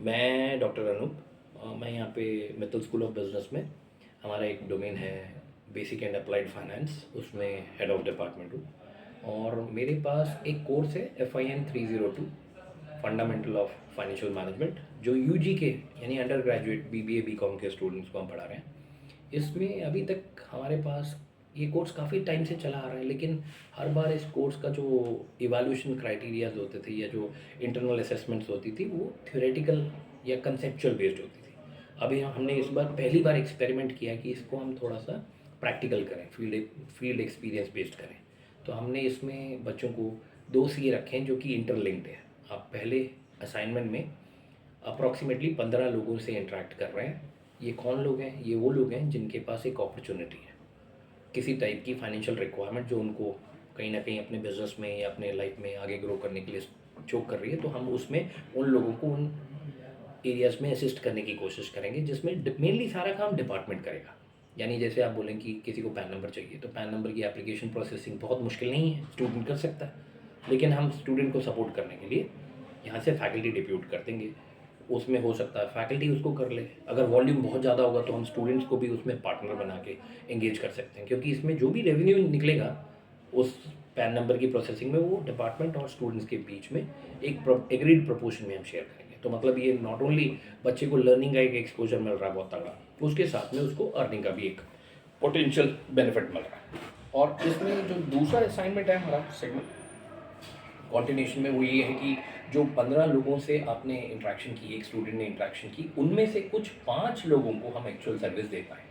मैं डॉक्टर अनूप। मैं यहाँ पे मित्तल स्कूल ऑफ बिजनेस में हमारा एक डोमेन है बेसिक एंड अप्लाइड फाइनेंस, उसमें हेड ऑफ डिपार्टमेंट हूँ। और मेरे पास एक कोर्स है FIN 302 fundamental of financial management, जो UG के यानी अंडर ग्रेजुएट BBA BCom के स्टूडेंट्स को हम पढ़ा रहे हैं। इसमें अभी तक हमारे पास ये कोर्स काफ़ी टाइम से चला आ रहा है, लेकिन हर बार इस कोर्स का जो इवैल्यूएशन क्राइटेरियाज होते थे या जो इंटरनल असेसमेंट्स होती थी वो थ्योरेटिकल या कंसेप्चुअल बेस्ड होती थी। अभी हमने इस बार पहली बार एक्सपेरिमेंट किया कि इसको हम थोड़ा सा प्रैक्टिकल करें, फील्ड एक्सपीरियंस बेस्ड करें। तो हमने इसमें बच्चों को 2 CA रखे हैं जो कि इंटरलिंक्ड है। आप पहले असाइनमेंट में अप्रॉक्सीमेटली 15 लोगों से इंटरेक्ट कर रहे हैं। ये कौन लोग हैं? ये वो लोग हैं जिनके पास एक अपॉर्चुनिटी है, किसी टाइप की फाइनेंशियल रिक्वायरमेंट जो उनको कहीं ना कहीं अपने बिजनेस में या अपने लाइफ में आगे ग्रो करने के लिए चोक कर रही है। तो हम उसमें उन लोगों को उन एरियाज़ में असिस्ट करने की कोशिश करेंगे, जिसमें मेनली सारा काम डिपार्टमेंट करेगा। यानी जैसे आप बोलें कि किसी को पैन नंबर चाहिए, तो पैन नंबर की एप्लीकेशन प्रोसेसिंग बहुत मुश्किल नहीं है, स्टूडेंट कर सकता है। लेकिन हम स्टूडेंट को सपोर्ट करने के लिए यहाँ से फैकल्टी डिप्यूट कर देंगे। उसमें हो सकता है फैकल्टी उसको कर ले, अगर वॉल्यूम बहुत ज़्यादा होगा तो हम स्टूडेंट्स को भी उसमें पार्टनर बना के एंगेज कर सकते हैं, क्योंकि इसमें जो भी रेवेन्यू निकलेगा उस पैन नंबर की प्रोसेसिंग में वो डिपार्टमेंट और स्टूडेंट्स के बीच में एक एग्रीड प्रोपोर्शन में हम शेयर करेंगे। तो मतलब ये नॉट ओनली बच्चे को लर्निंग का एक एक्सपोजर मिल रहा है बहुत तगड़ा, उसके साथ में उसको अर्निंग का भी एक पोटेंशियल बेनिफिट मिल रहा है। और इसमें जो दूसरा असाइनमेंट है हमारा सेगमेंट कॉन्टिन्यूशन में, वो ये है कि जो 15 लोगों से आपने इंट्रैक्शन की, एक स्टूडेंट ने इंट्रैक्शन की, उनमें से कुछ 5 लोगों को हम एक्चुअल सर्विस दे पाएँ।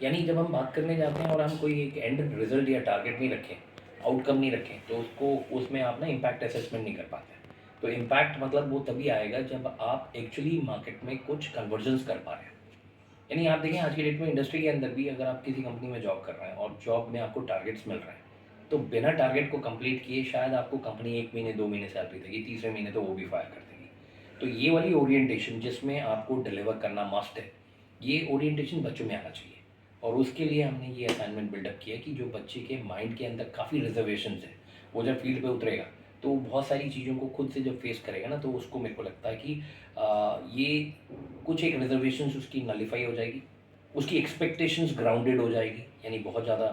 यानी जब हम बात करने जाते हैं और हम कोई एक एंड रिजल्ट या टारगेट नहीं रखें, आउटकम नहीं रखें, तो उसको उसमें आप ना इम्पैक्ट असेसमेंट नहीं कर पाते। तो इम्पैक्ट मतलब वो तभी आएगा जब आप एक्चुअली मार्केट में कुछ कन्वर्जन्स कर पा रहे हैं। यानी आप देखें आज की डेट में इंडस्ट्री के अंदर भी अगर आप किसी कंपनी में जॉब कर रहे हैं और जॉब में आपको टारगेट्स मिल रहे हैं, तो बिना टारगेट को कंप्लीट किए शायद आपको कंपनी 1 महीने 2 महीने सैलरी देगी, तीसरे महीने तो वो भी फायर कर देगी। तो ये वाली ओरिएंटेशन जिसमें आपको डिलीवर करना मस्ट है, ये ओरिएंटेशन बच्चों में आना चाहिए। और उसके लिए हमने ये असाइनमेंट बिल्डअप किया कि जो बच्चे के माइंड के अंदर काफ़ी रिजर्वेशंस है, वो जब फील्ड पे उतरेगा तो बहुत सारी चीज़ों को खुद से जब फेस करेगा ना, तो उसको मेरे को लगता है कि ये कुछ एक रिजर्वेशंस उसकी नलीफाई हो जाएगी, उसकी एक्सपेक्टेशंस ग्राउंडेड हो जाएगी। यानी बहुत ज़्यादा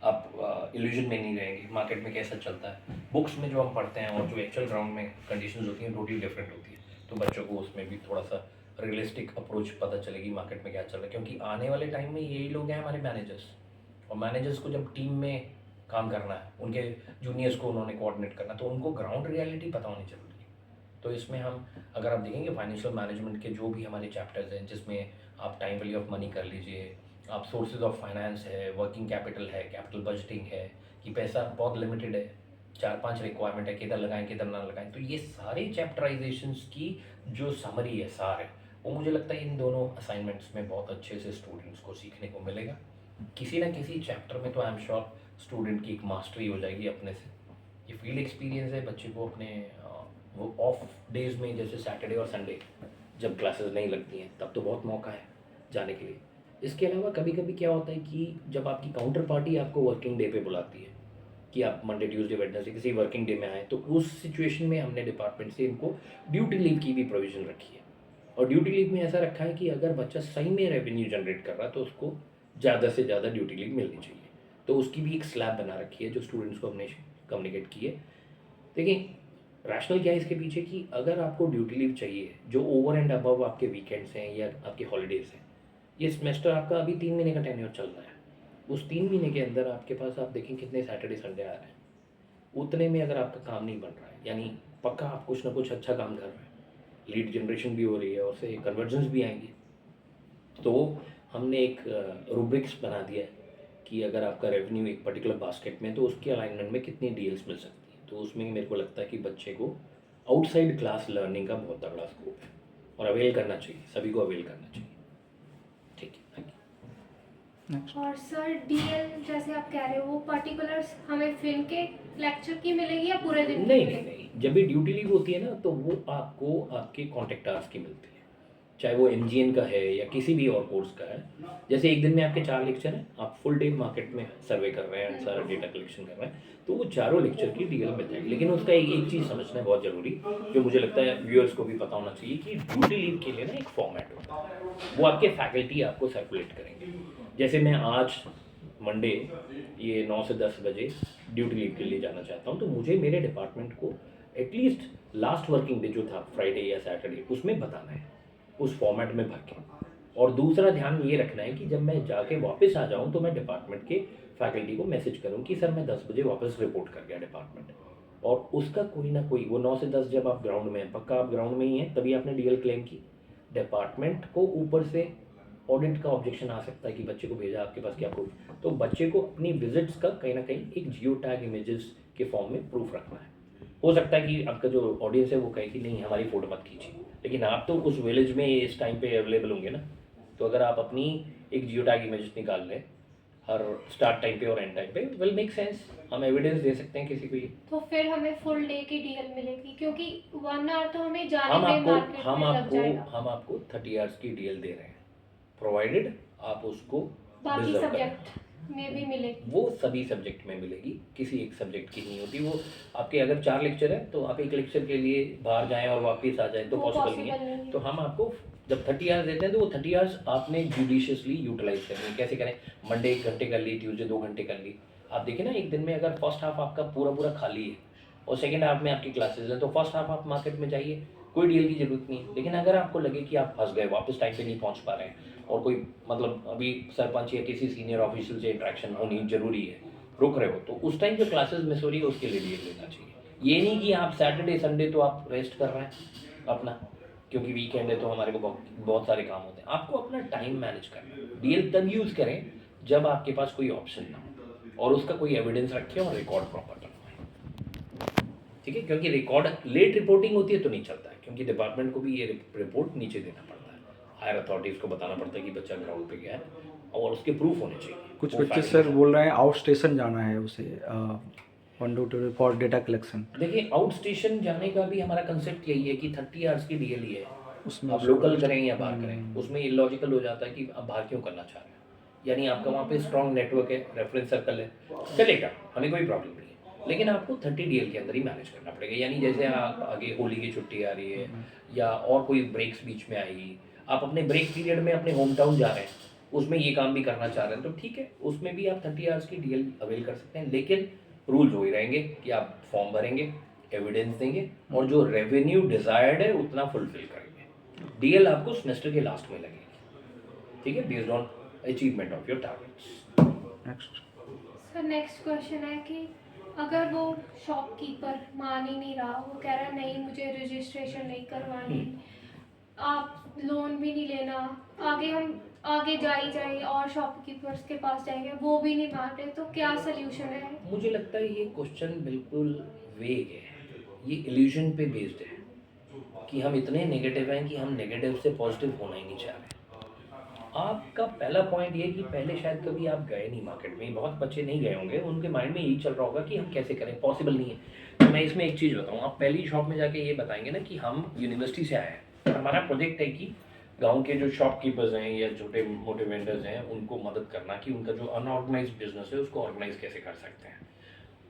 आप इल्यूजन में नहीं रहेंगे मार्केट में कैसा चलता है। बुक्स में जो हम पढ़ते हैं और जो एक्चुअल ग्राउंड में कंडीशंस होती हैं टोटली डिफरेंट होती है। तो बच्चों को उसमें भी थोड़ा सा रियलिस्टिक अप्रोच पता चलेगी मार्केट में क्या चल रहा है, क्योंकि आने वाले टाइम में यही लोग हैं हमारे मैनेजर्स। और मैनेजर्स को जब टीम में काम करना है, उनके जूनियर्स को उन्होंने कोऑर्डिनेट करना, तो उनको ग्राउंड रियलिटी पता होनी जरूरी है। तो इसमें हम अगर आप देखेंगे फाइनेंशियल मैनेजमेंट के जो भी हमारे चैप्टर्स हैं, जिसमें आप टाइम वैल्यू ऑफ मनी कर लीजिए, आप सोर्सेज ऑफ फाइनेंस है, वर्किंग कैपिटल है, कैपिटल बजटिंग है, कि पैसा बहुत लिमिटेड है, 4-5 रिक्वायरमेंट है, किधर लगाएं किधर ना लगाएं, तो ये सारे चैप्टराइजेशंस की जो समरी है, सार है, वो मुझे लगता है इन दोनों असाइनमेंट्स में बहुत अच्छे से स्टूडेंट्स को सीखने को मिलेगा। किसी ना किसी चैप्टर में तो आई एम श्योर स्टूडेंट की एक मास्टरी हो जाएगी अपने से। ये फील्ड एक्सपीरियंस है बच्चे को अपने वो ऑफ डेज में, जैसे सैटरडे और संडे जब क्लासेस नहीं लगती हैं, तब तो बहुत मौका है जाने के लिए। इसके अलावा कभी कभी क्या होता है कि जब आपकी काउंटर पार्टी आपको वर्किंग डे पे बुलाती है कि आप मंडे ट्यूसडे वेडनेसडे किसी वर्किंग डे में आए, तो उस सिचुएशन में हमने डिपार्टमेंट से इनको ड्यूटी लीव की भी प्रोविज़न रखी है। और ड्यूटी लीव में ऐसा रखा है कि अगर बच्चा सही में रेवेन्यू जनरेट कर रहा है तो उसको ज़्यादा से ज़्यादा ड्यूटी लीव मिलनी चाहिए। तो उसकी भी एक स्लैब बना रखी है जो स्टूडेंट्स को हमने कम्युनिकेट की है। देखिए रैशनल क्या है इसके पीछे कि अगर आपको ड्यूटी लीव चाहिए जो ओवर एंड अबव आपके वीकेंड्स हैं या आपके हॉलीडेज़ हैं, ये सेमेस्टर आपका अभी 3 महीने का टेन्योर चल रहा है, उस 3 महीने के अंदर आपके पास आप देखें कितने सैटरडे संडे आ रहे हैं, उतने में अगर आपका काम नहीं बन रहा है, यानी पक्का आप कुछ ना कुछ अच्छा काम कर रहे हैं, लीड जनरेशन भी हो रही है और से कन्वर्जन्स भी आएंगी। तो हमने एक रूब्रिक्स बना दिया है कि अगर आपका रेवेन्यू एक पर्टिकुलर बास्केट में, तो उसके अलाइनमेंट में कितनी डील्स मिल सकती हैं। तो उसमें मेरे को लगता है कि बच्चे को आउटसाइड क्लास लर्निंग का बहुत तगड़ा स्कोप है और अवेल करना चाहिए, सभी को अवेल करना चाहिए। ठीक है, थैंक यू। और सर DL जैसे आप कह रहे हो वो पर्टिकुलर्स हमें फिल्म के लेक्चर की मिलेगी या पूरे दिन की नहीं नहीं मिलेगी? नहीं, जब भी ड्यूटी लीव होती है ना, तो वो आपको आपके कॉन्टेक्ट आवर्स की मिलती है। चाहे वो एमजीएन का है या किसी भी और कोर्स का है। जैसे एक दिन में आपके 4 लेक्चर हैं, आप फुल डे मार्केट में सर्वे कर रहे हैं, सारा डेटा कलेक्शन कर रहे हैं, तो वो चारों लेक्चर की डीएल मिल जाएगी। लेकिन उसका एक चीज़ समझना है बहुत ज़रूरी, जो मुझे लगता है व्यूअर्स को भी पता होना चाहिए, कि ड्यूटी लीव के लिए ना एक फॉर्मेट होता है, वो आपके फैकल्टी आपको सर्कुलेट करेंगे। जैसे मैं आज मंडे ये 9 से 10 बजे ड्यूटी लीव के लिए जाना चाहता हूँ, तो मुझे मेरे डिपार्टमेंट को एटलीस्ट लास्ट वर्किंग डे जो था फ्राइडे या सैटरडे उसमें बताना है, उस फॉर्मेट में भर के। और दूसरा ध्यान ये रखना है कि जब मैं जाके वापस आ जाऊँ तो मैं डिपार्टमेंट के फैकल्टी को मैसेज करूँ कि सर मैं 10 बजे वापस रिपोर्ट कर गया डिपार्टमेंट। और उसका कोई ना कोई, वो 9 से 10 जब आप ग्राउंड में हैं, पक्का आप ग्राउंड में ही हैं, तभी आपने डीएल क्लेम की। डिपार्टमेंट को ऊपर से ऑडिट का ऑब्जेक्शन आ सकता है कि बच्चे को भेजा आपके पास क्या प्रूफ, तो बच्चे को अपनी विजिट्स का कहीं ना कहीं एक जियो टैग इमेजेस के फॉर्म में प्रूफ रखना है। हो सकता है कि आपका जो ऑडियंस है वो कहे कि नहीं हमारी फ़ोटो मत खींचिए, लेकिन आप तो उस विलेज में इस टाइम पे अवेलेबल होंगे ना, तो अगर आप अपनी एक जियो टैग इमेज निकाल लें हर स्टार्ट टाइम पे और एंड टाइम पे, विल मेक सेंस, हम एविडेंस दे सकते हैं किसी को ये। तो फिर हमें फुल डे की डीएल मिलेगी, क्योंकि 1 आवर तो हमें जाने हम में आपको मार्केट हम में लग आपको जाएगा। हम आपको 30 आवर्स की डीएल दे रहे हैं, प्रोवाइडेड आप उसको बाकी डिजर्व करें। सब्जेक्ट में भी मिलेगी। वो सभी सब्जेक्ट में मिलेगी, किसी एक सब्जेक्ट की नहीं होती। वो आपके अगर 4 लेक्चर है तो आप एक लेक्चर के लिए बाहर जाएं और वापस आ जाएं तो वो पॉसिबल नहीं possible है। नहीं है। तो हम आपको जब 30 आवर्स देते हैं तो वो 30 आवर्स आपने जुडिशियसली यूटिलाइज करनी है। कैसे करें? मंडे 1 घंटे कर ली, ट्यूसडे 2 घंटे कर ली। आप देखिए ना, एक दिन में अगर फर्स्ट हाफ आपका पूरा पूरा खाली है और सेकेंड हाफ में आपकी क्लासेज है, तो फर्स्ट हाफ आप मार्केट में जाइए, कोई डील की जरूरत नहीं है। लेकिन अगर आपको लगे कि आप फंस गए, वापस टाइम पे नहीं पहुंच पा रहे हैं, और कोई मतलब अभी सरपंच या किसी सीनियर ऑफिशियल से इंटरेक्शन होनी जरूरी है, रुक रहे हो, तो उस टाइम जो क्लासेस मिस हो रही है उसके लिए डीएल लेना चाहिए। ये नहीं कि आप सैटरडे संडे तो आप रेस्ट कर रहे हैं अपना, क्योंकि वीकेंड है तो हमारे को बहुत बहुत सारे काम होते हैं। आपको अपना टाइम मैनेज करना है। डीएल तब यूज़ करें जब आपके पास कोई ऑप्शन ना हो और उसका कोई एविडेंस रखें और रिकॉर्ड प्रॉपर करवाएं, ठीक है? क्योंकि रिकॉर्ड लेट रिपोर्टिंग होती है तो नहीं चलता है, क्योंकि डिपार्टमेंट को भी ये रिपोर्ट नीचे देना पड़ता है, हायर अथॉरिटीज़ को बताना पड़ता है कि बच्चा ग्राउंड पे गया है और उसके प्रूफ होने चाहिए। कुछ वो बच्चे fact सर के बोल रहे हैं आउट स्टेशन जाना है उसे वन फॉर डेटा कलेक्शन। साथ। देखिए, आउट स्टेशन जाने का भी हमारा कंसेप्ट यही है कि 30 आवर्स की डीएल ही है, उसमें आप उसको लोकल करें या बाहर करें, हम्म, उसमें इलॉजिकल हो जाता है कि आप बाहर क्यों करना चाह रहे हैं। यानी आपका वहाँ पे स्ट्रॉन्ग नेटवर्क है, रेफरेंस सर्कल है, चलेगा, हमें कोई प्रॉब्लम नहीं है, लेकिन आपको 30 डीएल के अंदर ही मैनेज करना पड़ेगा। यानी जैसे आप आगे होली की छुट्टी आ रही है या और कोई ब्रेक्स बीच में आएगी, आप अपने ब्रेक पीरियड में अपने होम टाउन जा रहे हैं, उसमें ये काम भी करना चाह रहे हैं, तो ठीक है, उसमें भी आप 30 आवर्स की डीएल अवेल कर सकते हैं। लेकिन रूल्स वही रहेंगे कि आप फॉर्म भरेंगे, एविडेंस देंगे और जो रेवेन्यू डिजायर्ड है उतना फुलफिल करेंगे। डीएल आपको सेमेस्टर के लास्ट में लगेगी, ठीक है, based on achievement of your targets. Next. Sir next question है कि अगर वो शॉपकीपर मान ही नहीं रहा, वो कह रहा है नहीं मुझे रजिस्ट्रेशन नहीं करवानी, आप लोन भी नहीं लेना, आगे हम आगे जा ही जाए और शॉपकीपर्स के पास जाएंगे, वो भी नहीं मान रहे, तो क्या सोल्यूशन है? मुझे लगता है ये क्वेश्चन बिल्कुल वेग है, ये इल्यूजन पे बेस्ड है कि हम इतने नेगेटिव हैं कि हम नेगेटिव से पॉजिटिव होना ही नहीं चाह रहे। आपका पहला पॉइंट ये है कि पहले शायद कभी आप गए नहीं मार्केट में, बहुत बच्चे नहीं गए होंगे, उनके माइंड में यही चल रहा होगा कि हम कैसे करें, पॉसिबल नहीं है। तो मैं इसमें एक चीज़ बताऊँ, आप पहली शॉप में जाके ये बताएंगे ना कि हम यूनिवर्सिटी से आए हैं, हमारा प्रोजेक्ट है कि गांव के जो शॉपकीपर्स हैं या छोटे मोटे वेंडर्स हैं उनको मदद करना कि उनका जो अनऑर्गेनाइज बिजनेस है उसको ऑर्गेनाइज कैसे कर सकते हैं।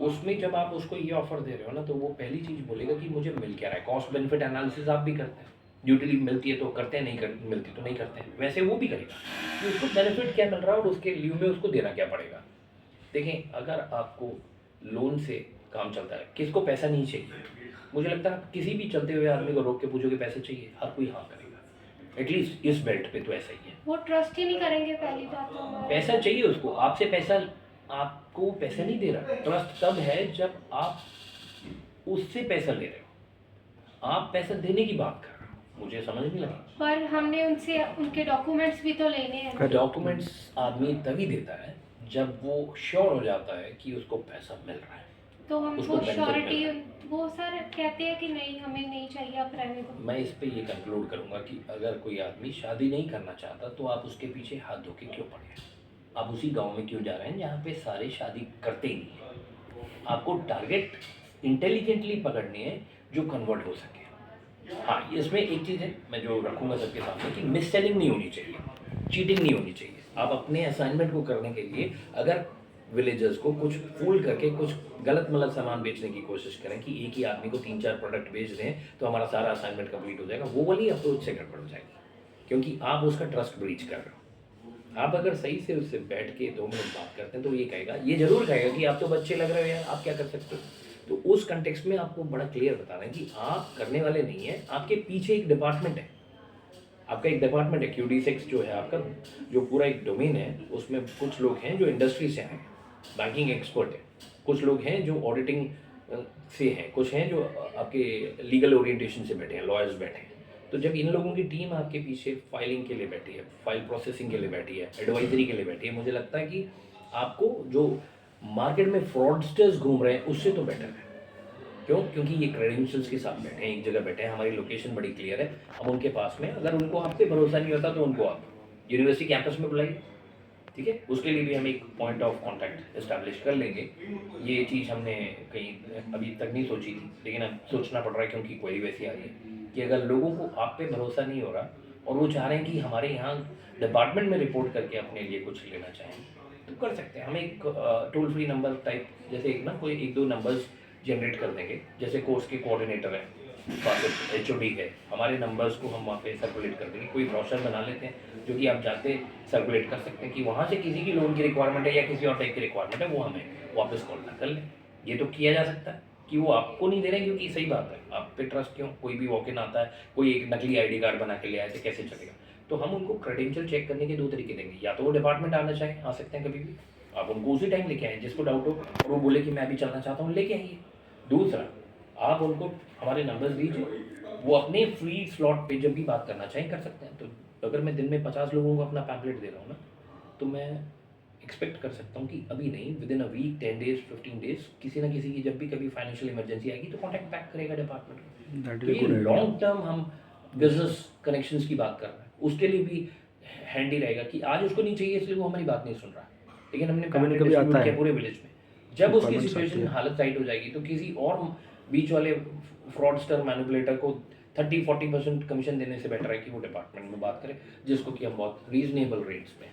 उसमें जब आप उसको ये ऑफर दे रहे हो ना, तो वो पहली चीज़ बोलेगा कि मुझे मिल क्या रहा है। कॉस्ट बेनिफिट एनालिसिस आप भी करते हैं, ड्यूटी लीव मिलती है तो करते हैं, नहीं मिलती तो नहीं करते हैं, वैसे वो भी करेगा कि उसको बेनिफिट क्या मिल रहा है और उसके लीव में उसको देना क्या पड़ेगा। देखें, अगर आपको लोन से काम चलता है, किसको पैसा नहीं चाहिए? मुझे लगता है आप किसी भी चलते हुए आदमी को रोक के पूछोगे पैसे चाहिए, हर कोई हाँ करेगा, एटलीस्ट इस बेल्ट पे तो ऐसा ही है। वो ट्रस्ट ही नहीं करेंगे, पहली बात तो हमारा। पैसा चाहिए उसको, आपसे पैसा, आपको पैसा नहीं दे रहा। ट्रस्ट तब है जब आप उससे पैसा ले रहे हो, आप पैसा देने की बात कर रहे हो, मुझे समझ नहीं लगी। पर हमने उनसे उनके डॉक्यूमेंट्स भी तो लेने हैं। डॉक्यूमेंट्स आदमी तभी देता है जब वो श्योर हो जाता है कि उसको पैसा मिल रहा है, तो हम उसको वो benefit श्योरिटी, मिल रहा वो सर कहते हैं कि नहीं हमें नहीं चाहिए, आप रहने दो। मैं इस पे ये कंक्लूड करूंगा कि अगर कोई आदमी शादी नहीं करना चाहता तो आप उसके पीछे हाथ धो के क्यों पड़े? आप उसी गांव में क्यों जा रहे हैं जहाँ पे सारे शादी करते ही नहीं हैं? आपको टारगेट इंटेलिजेंटली पकड़नी है जो कन्वर्ट हो सके। हाँ, इसमें एक चीज़ है मैं जो रखूँगा सबके सामने कि मिस सेलिंग नहीं होनी चाहिए, चीटिंग नहीं होनी चाहिए। आप अपने असाइनमेंट को करने के लिए अगर विलेजर्स को कुछ फूल करके कुछ गलत-मलत सामान बेचने की कोशिश करें कि एक ही आदमी को 3-4 प्रोडक्ट बेच दें, तो हमारा सारा असाइनमेंट कंप्लीट हो जाएगा, वो वाली अप्रोच से गड़बड़ हो जाएगी, क्योंकि आप उसका ट्रस्ट ब्रीच कर रहे हो। आप अगर सही से उससे बैठ के 2 मिनट बात करते हैं, तो ये कहेगा, ये ज़रूर कहेगा कि आप तो बच्चे लग रहे हो यार, आप क्या कर सकते हो? तो उस कॉन्टेक्स्ट में आपको बड़ा क्लियर बताना है कि आप करने वाले नहीं हैं, आपके पीछे एक डिपार्टमेंट है। आपका एक डिपार्टमेंट है QD6 जो है आपका, जो पूरा एक डोमेन है, उसमें कुछ लोग हैं जो इंडस्ट्री से आए हैं, बैंकिंग एक्सपर्ट है, कुछ लोग हैं जो ऑडिटिंग से हैं, कुछ हैं जो आपके लीगल ओरिएंटेशन से बैठे हैं, लॉयर्स बैठे हैं। तो जब इन लोगों की टीम आपके पीछे फाइलिंग के लिए बैठी है, फाइल प्रोसेसिंग के लिए बैठी है, एडवाइजरी के लिए बैठी है, मुझे लगता है कि आपको जो मार्केट में फ्रॉडस्टर्स घूम रहे हैं उससे तो बेटर है। क्यों? क्योंकि ये क्रेडेंशियल्स के साथ बैठे हैं, एक जगह बैठे हैं, हमारी लोकेशन बड़ी क्लियर है, हम उनके पास में, अगर उनको आप पे भरोसा नहीं होता तो उनको आप यूनिवर्सिटी कैंपस में बुलाइए, ठीक है? उसके लिए भी हम एक पॉइंट ऑफ कॉन्टैक्ट इस्टेब्लिश कर लेंगे। ये चीज़ हमने कहीं अभी तक नहीं सोची थी, लेकिन अब सोचना पड़ रहा है क्योंकि क्वेरी वैसी आ रही है कि अगर लोगों को आप पे भरोसा नहीं हो रहा और वो चाह रहे हैं कि हमारे यहाँ डिपार्टमेंट में रिपोर्ट करके अपने लिए कुछ लेना चाहें, तो कर सकते हैं। हम एक टोल फ्री नंबर टाइप, जैसे एक ना कोई 1-2 नंबर्स जनरेट कर देंगे, जैसे कोर्स के कोऑर्डिनेटर हैं, HOD है, हमारे नंबर्स को हम वहाँ पे सर्कुलेट कर देंगे। कोई ब्रोशर बना लेते हैं जो कि आप जाते सर्कुलेट कर सकते हैं कि वहाँ से किसी की लोन की रिक्वायरमेंट है या किसी और टाइप की रिक्वायरमेंट है, वो हमें वापस कॉल ना कर लें। ये तो किया जा सकता है कि वो आपको नहीं दे रहे हैं, क्योंकि सही बात है, आप पे ट्रस्ट क्यों? कोई भी वॉक इन आता है, कोई एक नकली ID कार्ड बना के ले आए, तो कैसे चलेगा? तो हम उनको क्रेडेंशियल चेक करने के 2 तरीके देंगे, या तो वो डिपार्टमेंट आना चाहें, आ सकते हैं कभी भी, आप उनको उसी टाइम लेके आएँ जिसको डाउट हो और वो बोले कि मैं भी चलना चाहता हूँ, लेके आइए। दूसरा, आप उनको हमारे नंबर्स दीजिए, वो अपने फ्री स्लॉट पे जब भी बात करना चाहें कर सकते हैं। तो अगर मैं दिन में 50 लोगों को अपना पैम्पलेट दे रहा हूँ ना, तो मैं एक्सपेक्ट कर सकता हूँ कि अभी नहीं, within a week, 10 days, 15 days, किसी ना किसी की जब भी कभी फाइनेंशियल इमरजेंसी आएगी तो कॉन्टैक्ट बैक करेगा डिपार्टमेंट को। दैट तो इज ये गुड आइडिया। लॉन्ग टर्म हम बिजनेस कनेक्शंस की बात कर रहे हैं, उसके लिए भी हैंडी रहेगा कि आज उसको नहीं चाहिए इसलिए वो हमारी बात नहीं सुन रहा, लेकिन हमने कभी ना पैम्पलेट कभी आता डिस्ट्रीब्यूट किया है, पूरे विलेज में। जब उसकी रिक्वायरमेंट्स आती सिचुएशन है। हालत टाइट हो जाएगी तो किसी और बीच वाले फ्रॉडस्टर मैनिपुलेटर को 30-40% कमीशन देने से बेटर है कि वो डिपार्टमेंट में बात करे, जिसको कि हम बहुत रीजनेबल रेट्स पे,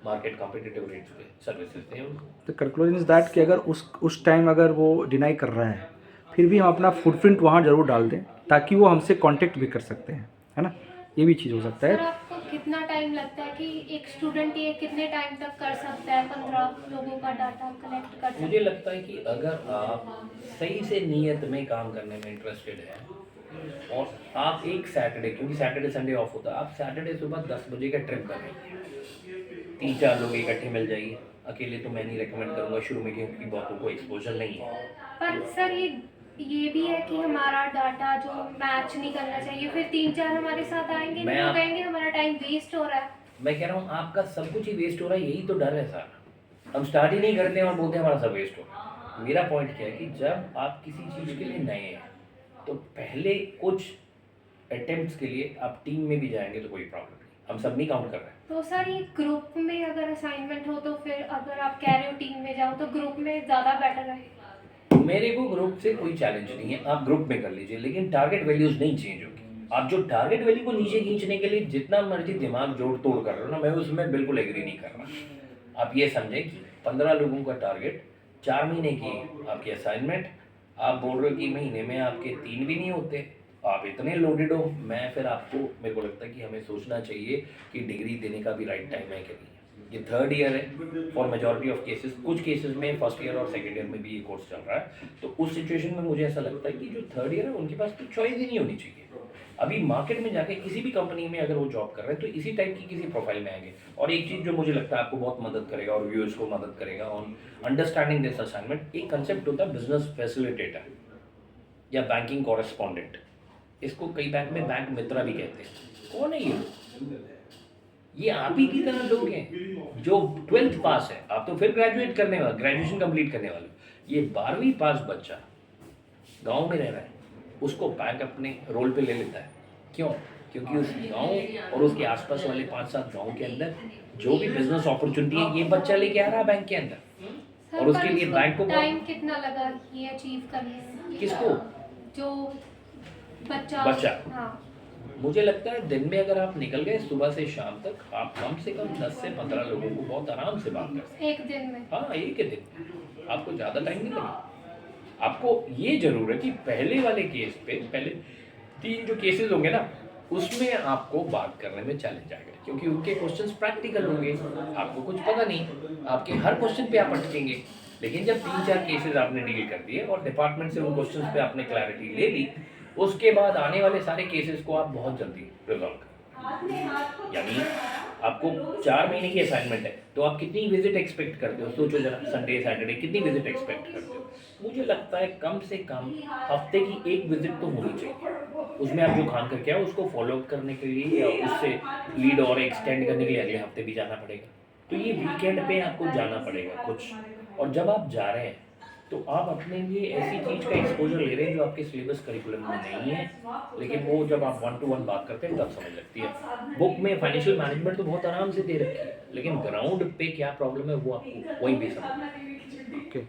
मार्केट कॉम्पिटिटिव रेट्स पे सर्विसेज दें उनको। द कंक्लूजन इज दैट कि अगर उस टाइम अगर वो डिनाई कर रहा है, फिर भी हम अपना फुटप्रिंट वहाँ ज़रूर डाल दें ताकि वो हमसे कांटेक्ट भी कर सकते हैं, है ना? ये भी चीज़ हो सकता सर है। आपको कितना टाइम लगता है कि एक स्टूडेंट ये कितने टाइम तक कर सकता है 15 लोगों का डाटा कलेक्ट कर सकता मुझे है? लगता है कि अगर आप सही से नीयत में काम करने में इंटरेस्टेड हैं और आप एक सैटरडे, क्योंकि सैटरडे संडे ऑफ होता है, आप सैटरडे सुबह 10 बजे का ट्रिप करेंगे, 3-4 लोग इकट्ठे मिल जाइए। अकेले तो मैं नहीं रेकमेंड करूँगा शुरू में, क्योंकि बहुतों को एक्सपोजर नहीं है। पर सर ये भी है कि हमारा डाटा जो मैच नहीं करना चाहिए, फिर 3-4 हमारे साथ आएंगे मैं नहीं, वो आप- कहेंगे हमारा टाइम वेस्ट हो रहा है। मैं कह रहा हूँ आपका सब कुछ ही वेस्ट हो रहा है, यही तो डर है सारा। हम स्टार्ट ही नहीं करते हैं और बोलते हैं हमारा सब वेस्ट हो रहा है। मेरा पॉइंट क्या है कि जब आप किसी चीज़ के लिए नए हैं तो पहले कुछ अटेम्प्ट्स के लिए आप टीम में भी जाएंगे तो कोई प्रॉब्लम नहीं, हम सब नहीं काउंट कर रहे हैं। तो सर ये ग्रुप में अगर असाइनमेंट हो तो फिर अगर आप कह रहे हो टीम में जाओ तो ग्रुप में ज़्यादा बेटर है। मेरे को ग्रुप से कोई चैलेंज नहीं है, आप ग्रुप में कर लीजिए, लेकिन टारगेट वैल्यूज नहीं चेंज होगी। आप जो टारगेट वैल्यू को नीचे खींचने के लिए जितना मर्जी दिमाग जोड़ तोड़ कर रहे हो ना, मैं उसमें बिल्कुल एग्री नहीं कर रहा। आप ये समझें कि 15 लोगों का टारगेट, 4 महीने की आपकी असाइनमेंट, आप बोल रहे हो कि महीने में आपके 3 भी नहीं होते, आप इतने लोडेड हो। मैं फिर आपको, मेरे को लगता है कि हमें सोचना चाहिए कि डिग्री देने का भी राइट टाइम है कि नहीं। ये 3rd ईयर है फॉर मेजॉरिटी ऑफ केसेस, कुछ केसेस में 1st ईयर और 2nd ईयर में भी ये कोर्स चल रहा है। तो उस सिचुएशन में मुझे ऐसा लगता है कि जो 3rd ईयर है उनके पास तो चॉइस ही नहीं होनी चाहिए। अभी मार्केट में जाके किसी भी कंपनी में अगर वो जॉब कर रहे हैं तो इसी टाइप की किसी प्रोफाइल में आएंगे। और एक चीज़ जो मुझे लगता है आपको बहुत मदद करेगा और व्यूअर्स को मदद करेगा ऑन अंडरस्टैंडिंग दिस असाइनमेंट, एक कंसेप्ट होता है बिजनेस फैसिलिटेटर या बैंकिंग कॉरेस्पॉन्डेंट। इसको कई बैंक में बैंक मित्रा भी कहते हैं। कौन है ये आप ही की तरह लोग हैं जो 12th पास है, आप तो फिर ग्रेजुएट करने वाले, ग्रेजुएशन कंप्लीट करने वाले हो। ये 12वीं पास बच्चा गांव में रह रहा है, उसको बैंक अपने रोल पे ले लेता है। क्यों? क्योंकि उस गांव और उसके आसपास वाले 5-7 गांव के अंदर जो भी बिजनेस अपॉर्चुनिटी है ये बच्चा लेके आ रहा है बैंक के अंदर। सर, और उसके पर लिए उसको बैंक को टाइम कितना लगा ये अचीव करने में? किसको? जो बच्चा। हाँ मुझे लगता है दिन में अगर आप निकल गए सुबह से शाम तक, आप कम से कम 10 से 15 लोगों को बहुत आराम से बात कर सकते एक दिन में। हैं। हाँ, एक ही दिन, आपको ज़्यादा टाइम नहीं लगेगा। आपको ये ज़रूर है कि पहले वाले केस पे, पहले 3 जो केसेस होंगे ना, उसमें आपको बात करने में चैलेंज आएगा, क्योंकि उनके क्वेश्चंस प्रैक्टिकल होंगे, आपको कुछ पता नहीं, आपके हर क्वेश्चन पे आप अटकेंगे। लेकिन जब 3-4 केसेस आपने डील कर दिए और डिपार्टमेंट से उन क्वेश्चंस पे आपने क्लैरिटी ले ली, उसके बाद आने वाले सारे केसेस को आप बहुत जल्दी रिजॉल्व कर, यानी आपको 4 महीने की असाइनमेंट है, तो आप कितनी विजिट एक्सपेक्ट करते हो? सोचो जरा, संडे सैटरडे कितनी विजिट एक्सपेक्ट करते हो? मुझे लगता है कम से कम हफ्ते की 1 विजिट तो होनी चाहिए। उसमें आप जो काम करके आओ उसको फॉलो अप करने के लिए या उससे लीड और एक्सटेंड करने के लिए अगले हफ्ते भी जाना पड़ेगा। तो ये वीकेंड पे आपको जाना पड़ेगा कुछ, और जब आप जा रहे हैं तो आप अपने लिए ऐसी चीज़ का एक्सपोजर ले रहे हैं जो आपके सिलेबस करिकुलम में नहीं है, लेकिन वो जब आप 1 टू 1 बात करते हैं तब समझ लगती है। बुक में फाइनेंशियल मैनेजमेंट तो बहुत आराम से दे रखी है, लेकिन ग्राउंड पे क्या प्रॉब्लम है वो आपको वहीं पे समझ। ओके